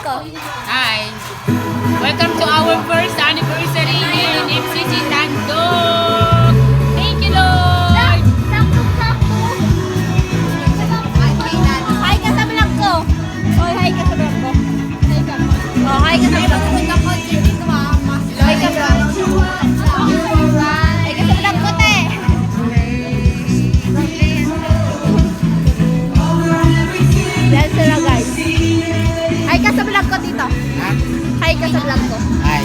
ko. Hi. Welcome to our first anniversary here in MCC Tandog. Thank you, Lord. Sakto. Hi ka sa vlog ko. Oy, hi ka sa vlog ko. Hi ka. Oh, hi ka sa vlog ko. Hi ka vlog. Hi ka sa vlog ko, te. Yan sila, guys. Hi ka sa vlog ko, tito. Ha? Hi ka sa vlog ko. Ay.